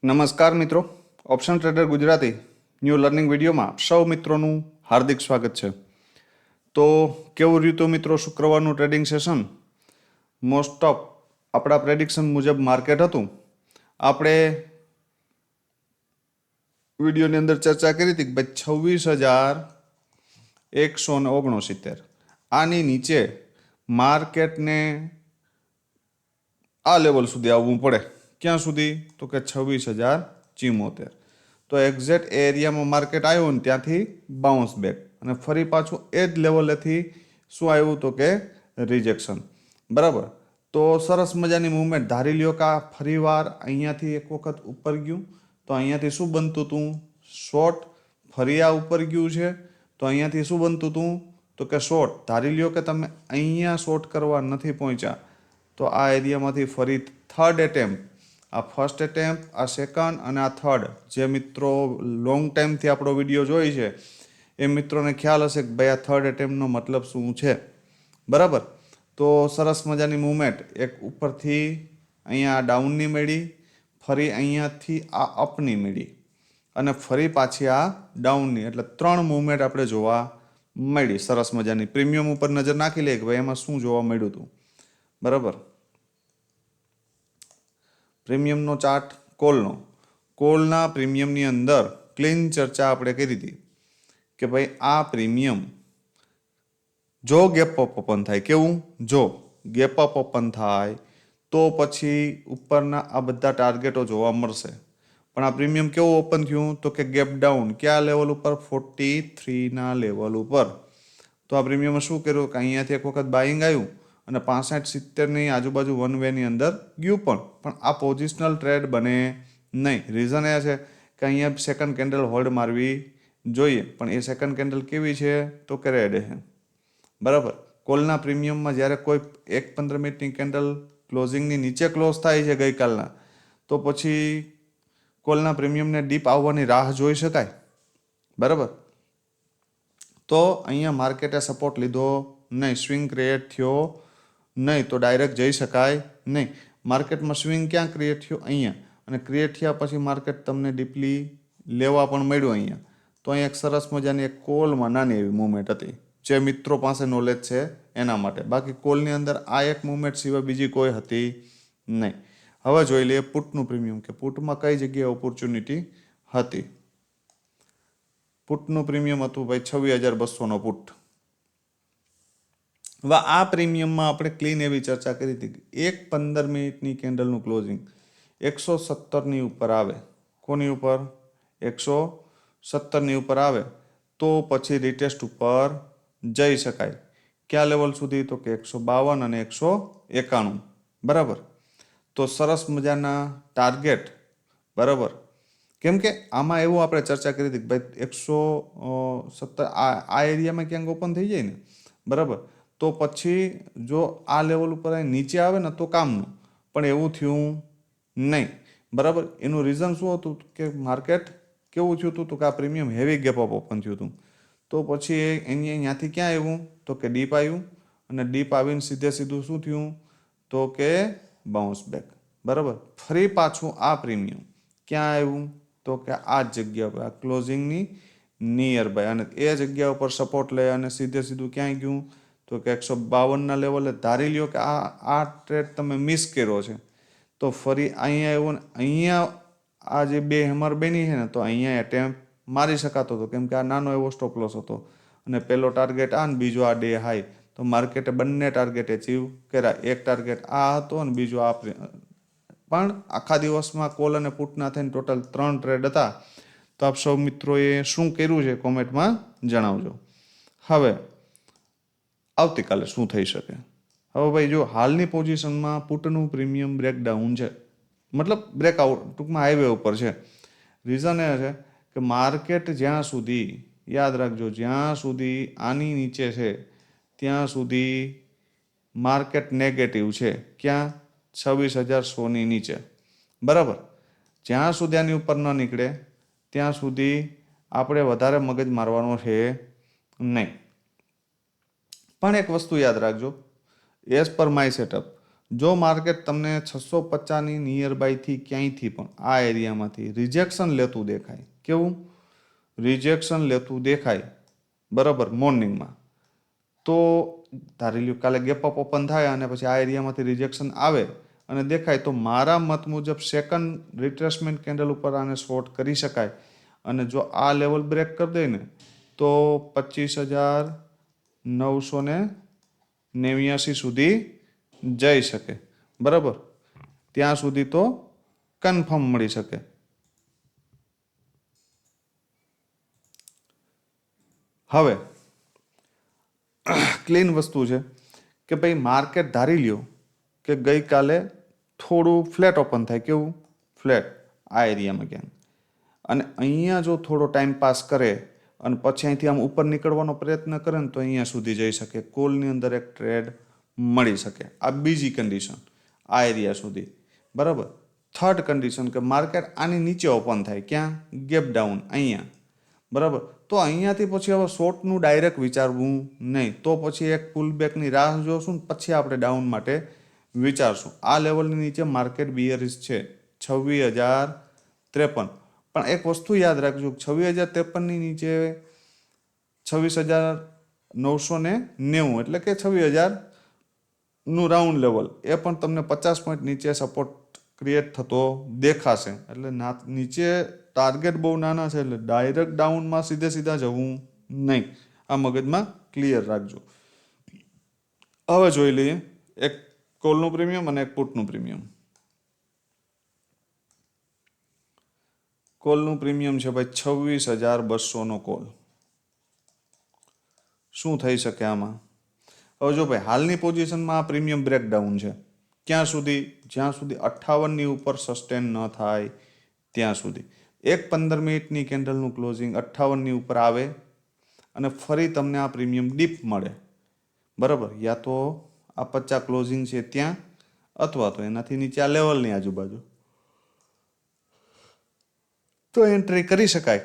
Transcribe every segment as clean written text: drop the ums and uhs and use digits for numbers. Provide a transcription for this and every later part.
નમસ્કાર મિત્રો, option trader Gujarati new learning વિડીયોમાં સૌ મિત્રોનું હાર્દિક સ્વાગત છે. તો કેવું રહ્યું તો મિત્રો શુક્રવારનું ટ્રેડિંગ સેશન? મોસ્ટ ઓફ આપણા પ્રેડિક્શન મુજબ માર્કેટ હતું. આપણે વિડીયોની અંદર ચર્ચા કરી હતી કે ભાઈ 26,169 આની નીચે માર્કેટને આ લેવલ સુધી આવવું પડે. ક્યાં સુધી? તો કે 26,074. તો એક્ઝેક્ટ એ એરિયામાં માર્કેટ આવ્યું ને ત્યાંથી બાઉન્સ બેક અને ફરી પાછું એ જ લેવલેથી શું આવ્યું તો કે રિજેક્શન. બરાબર. તો સરસ મજાની મૂવમેન્ટ. ધારી લ્યો કે આ ફરી વાર અહીંયાથી એક વખત ઉપર ગયું તો અહીંયાથી શું બનતું હતું? શોર્ટ. ફરી આ ઉપર ગયું છે તો અહીંયાથી શું બનતું હતું? તો કે શોર્ટ. ધારી લ્યો કે તમે અહીંયા શોર્ટ કરવા નથી પહોંચ્યા તો આ એરિયામાંથી ફરી થર્ડ એટેમ્પ, આ ફર્સ્ટ એટેમ્પ, આ સેકન્ડ અને આ થર્ડ. જે મિત્રો લોંગ ટાઈમથી આપણો વિડીયો જોઈ છે એ મિત્રોને ખ્યાલ હશે કે ભાઈ આ થર્ડ એટેમ્પનો મતલબ શું છે. બરાબર. તો સરસ મજાની મૂવમેન્ટ. એક ઉપરથી અહીંયા ડાઉનની મેળી, ફરી અહીંયાથી આ અપની મેળી અને ફરી પાછી આ ડાઉનની. એટલે 3 મૂવમેન્ટ આપણે જોવા મળી. સરસ મજાની. પ્રીમિયમ ઉપર નજર નાખી લે કે ભાઈ એમાં શું જોવા મળ્યું હતું. બરાબર. પ્રીમિયમનો ચાર્ટ કોલનો. કોલના પ્રીમિયમની અંદર ક્લીન ચર્ચા આપણે કરી હતી કે ભાઈ આ પ્રીમિયમ જો ગેપ અપ ઓપન થાય, કેવું? જો ગેપ અપ ઓપન થાય તો પછી ઉપરના આ બધા ટાર્ગેટો જોવા મળશે. પણ આ પ્રીમિયમ કેવું ઓપન થયું? તો કે ગેપ ડાઉન. કયા લેવલ ઉપર? 43ના લેવલ ઉપર. તો આ પ્રીમિયમે શું કર્યું કે અહીંયાથી એક વખત બાઇંગ આવ્યું અને 65-70ની આજુબાજુ વન વેની અંદર ગયું પણ આ પોઝિશનલ ટ્રેડ બને નહીં. રીઝન એ છે કે અહીંયા સેકન્ડ કેન્ડલ હોલ્ડ મારવી જોઈએ, પણ એ સેકન્ડ કેન્ડલ કેવી છે? તો કે રેડ છે. બરાબર. કોલના પ્રીમિયમમાં જ્યારે કોઈ 15 મિનિટની કેન્ડલ ક્લોઝિંગની નીચે ક્લોઝ થાય છે ગઈકાલના, તો પછી કોલના પ્રીમિયમને ડીપ આવવાની રાહ જોઈ શકાય. બરાબર. તો અહીંયા માર્કેટે સપોર્ટ લીધો નહીં, સ્વિંગ ક્રિએટ થયો નહીં, તો ડાયરેક્ટ જઈ શકાય નહીં. માર્કેટમાં સ્વિંગ ક્યાં ક્રિએટ થયો? અહીંયા. અને ક્રિએટ થયા પછી માર્કેટ તમને ડીપલી લેવા પણ મળ્યું અહીંયા. તો અહીંયા એક સરસ મજાની એક કોલમાં નાની એવી મૂવમેન્ટ હતી. જે મિત્રો પાસે નોલેજ છે એના માટે. બાકી કોલની અંદર આ એક મૂવમેન્ટ સિવાય બીજી કોઈ હતી નહીં. હવે જોઈ લઈએ પુટનું પ્રીમિયમ કે પુટમાં કઈ જગ્યાએ ઓપોર્ચ્યુનિટી હતી. પુટનું પ્રીમિયમ હતું ભાઈ 26,200નો પુટ. હવે આ પ્રીમિયમમાં આપણે ક્લીન એવી ચર્ચા કરી હતી કે એક 15 મિનિટની કેન્ડલનું ક્લોઝિંગ 117ની ઉપર આવે. કોની ઉપર? 117ની ઉપર આવે તો પછી રિટેસ્ટ ઉપર જઈ શકાય. કયા લેવલ સુધી? તો કે 152 અને 191. બરાબર. તો સરસ મજાના ટાર્ગેટ. બરાબર. કેમ કે આમાં એવું આપણે ચર્ચા કરી હતી કે ભાઈ 117 આ એરિયામાં ક્યાંક ઓપન થઈ જાય ને. બરાબર. તો પછી જો આ લેવલ ઉપર નીચે આવે ને તો કામનું, પણ એવું થયું નહીં. બરાબર. એનું રીઝન શું હતું કે માર્કેટ કેવું થયું હતું? તો કે આ premium heavy gap up open થયું હતું. તો પછી અહીંયાથી ક્યાં આવ્યું? તો કે ડીપ આવ્યું અને ડીપ આવીને સીધું શું થયું? તો કે બાઉન્સ બેક. બરાબર. ફરી પાછું આ પ્રીમિયમ ક્યાં આવ્યું? તો કે આ જગ્યા પર, આ ક્લોઝિંગની નિયર બાય, અને એ જગ્યા ઉપર સપોર્ટ લે અને સીધું ક્યાંય ગયું? તો કે 152ના લેવલે. ધારી લ્યો કે આ ટ્રેડ તમે મિસ કર્યો છે તો ફરી અહીંયા આવ્યો ને અહીંયા આ જે બે હેમર બની છે ને તો અહીંયા એટેમ્પ મારી શકાતો હતો, કેમ કે આ નાનો એવો સ્ટોપ લોસ હતો અને પહેલો ટાર્ગેટ આ ને બીજો આ ડે હાઈ. તો માર્કેટે બંને ટાર્ગેટ એચીવ કર્યા. એક ટાર્ગેટ આ હતો અને બીજો આ. પણ આખા દિવસમાં કોલ અને પુટના થઈને ટોટલ 3 ટ્રેડ હતા. તો આપ સૌ મિત્રોએ શું કર્યું છે કોમેન્ટમાં જણાવજો. હવે આવતીકાલે શું થઈ શકે? હવે ભાઈ જો હાલની પોઝિશનમાં પુટનું પ્રીમિયમ બ્રેકડાઉન છે, મતલબ બ્રેકઆઉટ, ટૂંકમાં હાઈવે ઉપર છે. રીઝન એ છે કે માર્કેટ જ્યાં સુધી, યાદ રાખજો, જ્યાં સુધી આની નીચે છે ત્યાં સુધી માર્કેટ નેગેટિવ છે. ક્યાં? 26,100ની નીચે. બરાબર. જ્યાં સુધી આની ઉપર ન નીકળે ત્યાં સુધી આપણે વધારે મગજ મારવાનો છે નહીં. પણ એક વસ્તુ યાદ રાખજો, એઝ પર માય સેટઅપ, જો માર્કેટ તમને 650ની નિયર બાયથી ક્યાંયથી પણ આ એરિયામાંથી રિજેક્શન લેતું દેખાય, કેવું રિજેક્શન લેતું દેખાય, બરાબર, મોર્નિંગમાં, તો ધારી લ્યો કાલે ગેપ અપ ઓપન થાય અને પછી આ એરિયામાંથી રિજેક્શન આવે અને દેખાય, તો મારા મત મુજબ સેકન્ડ રિટ્રેસમેન્ટ કેન્ડલ ઉપર આને શોર્ટ કરી શકાય. અને જો આ લેવલ બ્રેક કરી દે ને તો 25,989 સુધી જઈ શકે, બરાબર, ત્યાં સુધી તો કન્ફર્મ મળી શકે. હવે ક્લીન વસ્તુ છે કે ભાઈ માર્કેટ ધારી લ્યો કે ગઈકાલે થોડું ફ્લેટ ઓપન થાય, કેવું ફ્લેટ આ એરિયામાં ક્યાંક, અને અહીંયા જો થોડો ટાઈમ પાસ કરે અને પછી અહીંથી આમ ઉપર નીકળવાનો પ્રયત્ન કરે ને તો અહીંયા સુધી જઈ શકે, કોલની અંદર એક ટ્રેડ મળી શકે. આ બીજી કન્ડિશન, આ એરિયા સુધી, બરાબર. થર્ડ કન્ડિશન કે માર્કેટ આની નીચે ઓપન થાય, ક્યાં ગેપ ડાઉન અહીંયા, બરાબર, તો અહીંયાથી પછી હવે શોર્ટનું ડાયરેક્ટ વિચારવું નહીં, તો પછી એક પુલબેકની રાહ જોશું ને પછી આપણે ડાઉન માટે વિચારશું. આ લેવલની નીચે માર્કેટ બિયરિશ છે 26,053. પણ એક વસ્તુ યાદ રાખજો, 26,053ની નીચે 26,990 એટલે કે 26,000નું રાઉન્ડ લેવલ, એ પણ તમને 50 પોઈન્ટ નીચે સપોર્ટ ક્રિએટ થતો દેખાશે. એટલે નીચે ટાર્ગેટ બહુ નાના છે, એટલે ડાયરેક્ટ ડાઉનમાં સીધા જવું નહીં. આ મગજમાં ક્લિયર રાખજો. હવે જોઈ લઈએ એક કોલનું પ્રીમિયમ અને એક પુટનું પ્રીમિયમ. કોલનું પ્રીમિયમ છે ભાઈ 26,200નો કોલ. શું થઈ શકે આમાં? હવે જો ભાઈ હાલની પોઝિશનમાં આ પ્રીમિયમ બ્રેકડાઉન છે. ક્યાં સુધી? જ્યાં સુધી 58ની ઉપર સસ્ટેન ન થાય ત્યાં સુધી. એક 15 મિનિટની કેન્ડલનું ક્લોઝિંગ 58ની ઉપર આવે અને ફરી તમને આ પ્રીમિયમ ડીપ મળે, બરાબર, યા તો આ 50 ક્લોઝિંગ છે ત્યાં અથવા તો એનાથી નીચે આ લેવલની આજુબાજુ, તો એન્ટ્રી કરી શકાય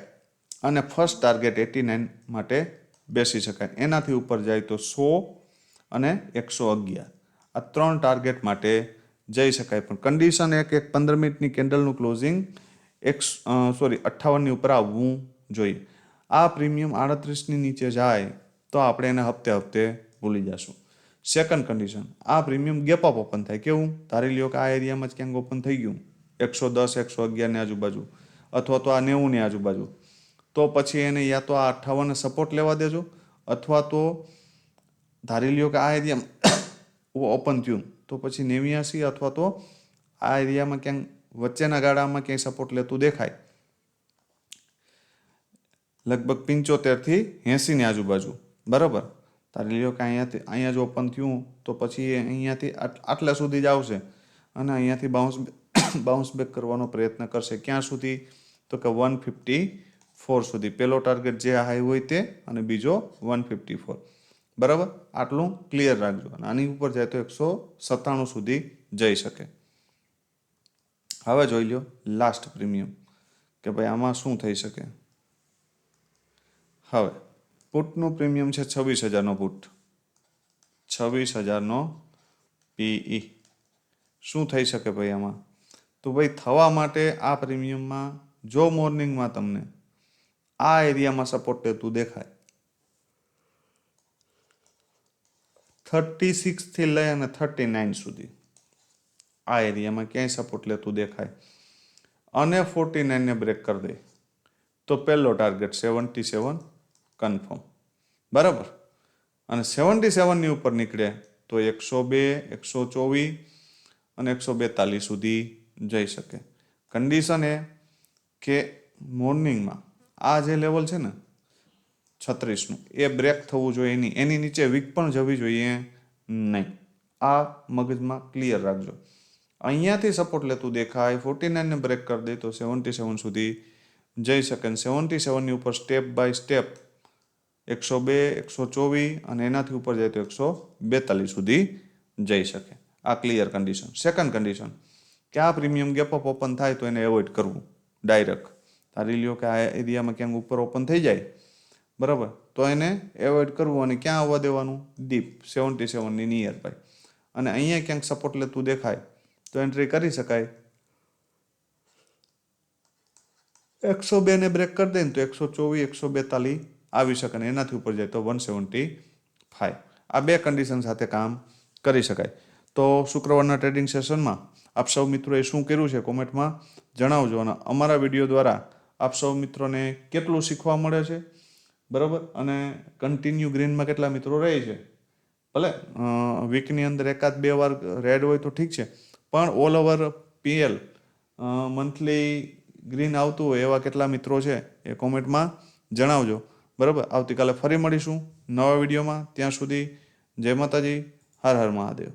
અને ફર્સ્ટ ટાર્ગેટ 89 માટે બેસી શકાય. એનાથી ઉપર જાય તો 100 અને 111, આ 3 ટાર્ગેટ માટે જઈ શકાય. પણ કન્ડિશન એક 15 મિનિટની કેન્ડલનું ક્લોઝિંગ 58ની ઉપર આવવું જોઈએ. આ પ્રીમિયમ 38ની નીચે જાય તો આપણે એને હપ્તે હપ્તે ભૂલી જશું. સેકન્ડ કન્ડિશન, આ પ્રીમિયમ ગેપ અપ ઓપન થાય, કેવું ધારી લ્યો કે આ એરિયામાં જ ક્યાંક ઓપન થઈ ગયું 110 111ની આજુબાજુ અથવા તો આ 90ની આજુબાજુ, તો પછી એને યા તો આ 58ને સપોર્ટ લેવા દેજો અથવા તો ધારી લ્યો કે આ એરિયામાં ઓપન થયું તો પછી 89 અથવા તો આ એરિયામાં ક્યાંક વચ્ચેના ગાળામાં ક્યાંય સપોર્ટ લેતું દેખાય લગભગ 75થી 80ની આજુબાજુ, બરાબર. ધારી લ્યો કે અહીંયા જ ઓપન થયું તો પછી અહીંયાથી આટલા સુધી જ આવશે અને અહીંયાથી બાઉન્સ બેક કરવાનો પ્રયત્ન કરશે. ક્યાં સુધી? તો કે 154 સુધી. પહેલો ટાર્ગેટ જે હાઈ હોય તે અને બીજો 154, બરાબર. આટલું ક્લિયર રાખજો. અને આની ઉપર જાય તો 197 સુધી જઈ શકે. હવે જોઈ લો લાસ્ટ પ્રીમિયમ કે ભાઈ આમાં શું થઈ શકે. હવે પુટનું પ્રીમિયમ છે 26,000નો પુટ, 26,000નો PE. શું થઈ શકે ભાઈ આમાં? તો ભાઈ થવા માટે આ પ્રીમિયમમાં જો મોર્નિંગમાં તમને આ એરિયામાં સપોર્ટ લેતું દેખાય 36 થી લઈ અને 39 સુધી, આ એરિયામાં ક્યાંય સપોર્ટ લેતું દેખાય અને 49ને બ્રેક કરી દે તો પહેલો ટાર્ગેટ 77 કન્ફર્મ, બરાબર. અને 77ની ઉપર નીકળે તો 102 124 અને 142 સુધી જઈ શકે. કન્ડિશન એ કે મોર્નિંગમાં આ જે લેવલ છે ને 36નું એ બ્રેક થવું જોઈએ નહીં, એની નીચે વીક પણ જવી જોઈએ નહીં. આ મગજમાં ક્લિયર રાખજો. અહીંયાથી સપોર્ટ લેતું દેખાય 49ને બ્રેક કરી દે તો 77 સુધી જઈ શકે. 77ની ઉપર સ્ટેપ બાય સ્ટેપ 102 124 અને એનાથી ઉપર જાય તો 142 સુધી જઈ શકે. આ ક્લિયર કન્ડિશન. સેકન્ડ કન્ડિશન કે આ પ્રીમિયમ ગેપ અપ ઓપન થાય તો એને એવોઇડ કરવું ડાયરેક્ટ. ધારી લ્યો કે આ એરિયામાં ક્યાંક ઉપર ઓપન થઈ જાય, બરાબર, તો એને એવોઇડ કરવું અને ક્યાં આવવા દેવાનું? ડીપ 77ની નિયર બાય. અને અહીંયા ક્યાંક સપોર્ટ લેતું દેખાય તો એન્ટ્રી કરી શકાય. 102 ને બ્રેક કરી દે ને તો 124 142 આવી શકે ને એનાથી ઉપર જાય તો 175. આ બે કન્ડિશન સાથે કામ કરી શકાય. તો શુક્રવારના ટ્રેડિંગ સેશનમાં આપ સૌ મિત્રોએ શું કર્યું છે કોમેન્ટમાં જણાવજો, અને અમારા વિડીયો દ્વારા આપ સૌ મિત્રોને કેટલું શીખવા મળે છે, બરાબર, અને કન્ટિન્યુ ગ્રીનમાં કેટલા મિત્રો રહે છે. ભલે વીકની અંદર એકાદ બે વાર રેડ હોય તો ઠીક છે, પણ all over PL monthly green આવતું હોય એવા કેટલા મિત્રો છે એ કોમેન્ટમાં જણાવજો, બરાબર. આવતીકાલે ફરી મળીશું નવા વિડીયોમાં. ત્યાં સુધી જય માતાજી, હર હર મહાદેવ.